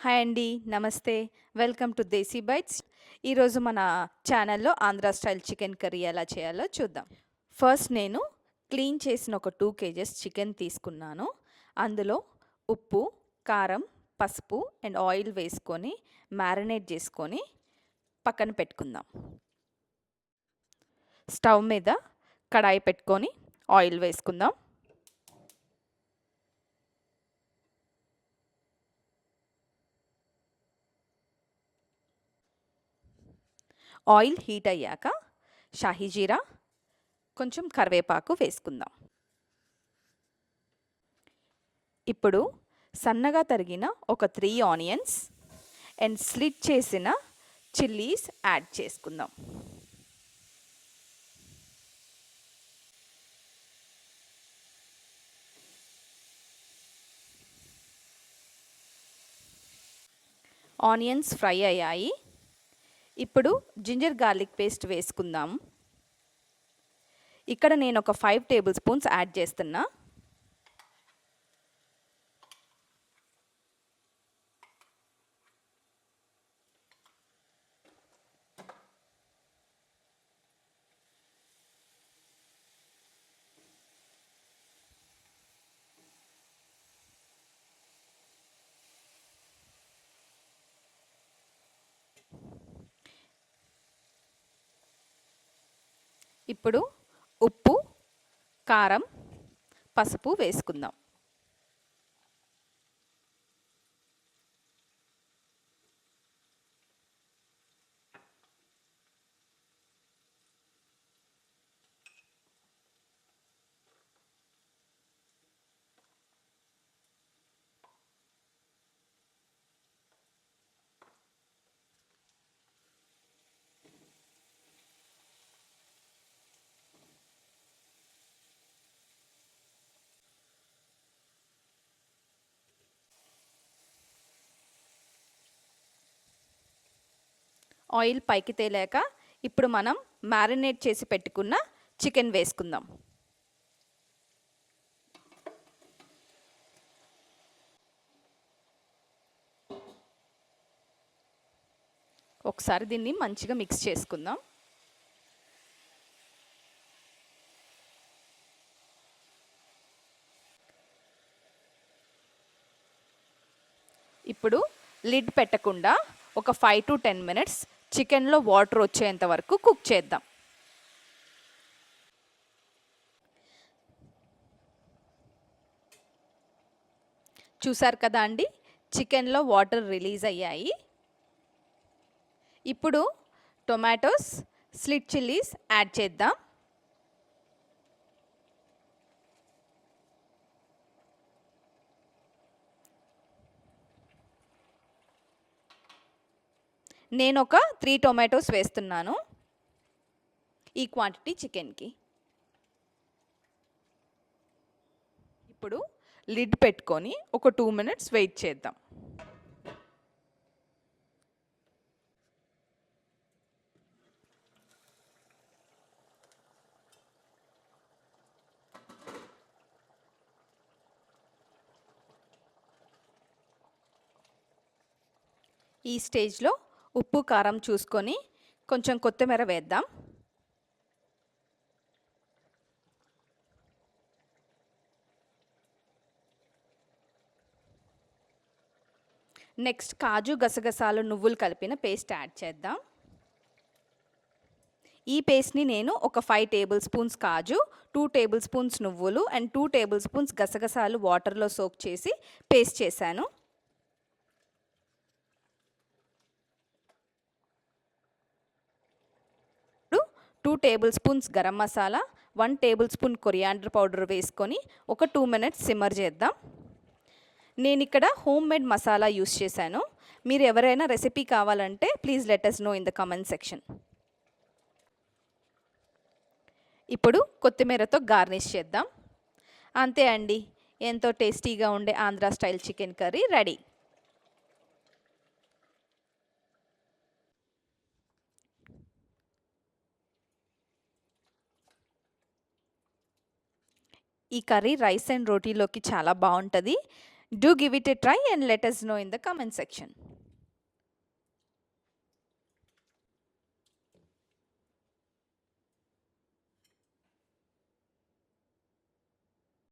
Hi అండి. నమస్తే. Welcome to Desi Bytes. ఈరోజు మన ఛానల్‌లో ఆంధ్ర స్టైల్ చికెన్ కర్రీ ఎలా చేయాలో చూద్దాం. ఫస్ట్ నేను క్లీన్ చేసిన ఒక 2 కేజెస్ చికెన్ తీసుకున్నాను. అందులో ఉప్పు, కారం, పసుపు అండ్ ఆయిల్ వేసుకొని మ్యారినేట్ చేసుకొని పక్కన పెట్టుకుందాం. స్టవ్ మీద కడాయి పెట్టుకొని ఆయిల్ వేసుకుందాం. ఆయిల్ హీట్ అయ్యాక షాహీ జీరా, కొంచెం కరివేపాకు వేసుకుందాం. ఇప్పుడు సన్నగా తరిగిన ఒక 3 ఆనియన్స్ అండ్ స్లిట్ చేసిన చిల్లీస్ యాడ్ చేసుకుందాం. ఆనియన్స్ ఫ్రై అయ్యాయి. ఇప్పుడు జింజర్ గార్లిక్ పేస్ట్ వేసుకుందాం. ఇక్కడ నేను ఒక 5 టేబుల్ స్పూన్స్ యాడ్ చేస్తున్నా. ఇప్పుడు ఉప్పు, కారం, పసుపు వేసుకుందాం. ఆయిల్ పైకి తేలాక ఇప్పుడు మనం మ్యారినేట్ చేసి పెట్టుకున్న చికెన్ వేసుకుందాం. ఒకసారి దీన్ని మంచిగా మిక్స్ చేసుకుందాం. ఇప్పుడు లిడ్ పెట్టకుండా ఒక 5 to 10 మినిట్స్ చికెన్లో వాటర్ వచ్చేంత వరకు కుక్ చేద్దాం. చూసారు కదా అండి, చికెన్లో వాటర్ రిలీజ్ అయ్యాయి. ఇప్పుడు టొమాటోస్, స్లిట్ చిల్లీస్ యాడ్ చేద్దాం. నేను ఒక 3 టొమాటోస్ వేస్తున్నాను ఈ క్వాంటిటీ చికెన్కి. ఇప్పుడు లిడ్ పెట్టుకొని ఒక 2 మినిట్స్ వెయిట్ చేద్దాం. ఈ స్టేజ్లో ఉప్పు, కారం చూసుకొని కొంచెం కొత్తిమీర వేద్దాం. నెక్స్ట్ కాజు, గసగసాలు, నువ్వులు కలిపిన పేస్ట్ యాడ్ చేద్దాం. ఈ పేస్ట్ని నేను ఒక 5 టేబుల్ స్పూన్స్ కాజు, 2 టేబుల్ స్పూన్స్ నువ్వులు అండ్ 2 టేబుల్ స్పూన్స్ గసగసాలు వాటర్లో సోక్ చేసి పేస్ట్ చేశాను. ఇప్పుడు 2 table spoons garam masala, 1 table spoon coriander powder వేసుకొని ఒక 2 మినిట్స్ సిమ్మర్ చేద్దాం. నేను ఇక్కడ హోమ్ మేడ్ మసాలా యూస్ చేశాను. మీరు ఎవరైనా రెసిపీ కావాలంటే please let us know in the comment section. ఇప్పుడు కొత్తిమీరతో గార్నిష్ చేద్దాం. అంతే అండి, ఎంతో టేస్టీగా ఉండే Andhra style chicken curry ready. ఈ కర్రీ రైస్ అండ్ రోటీలోకి చాలా బాగుంటుంది. Do give it a try and let us know in the comment section.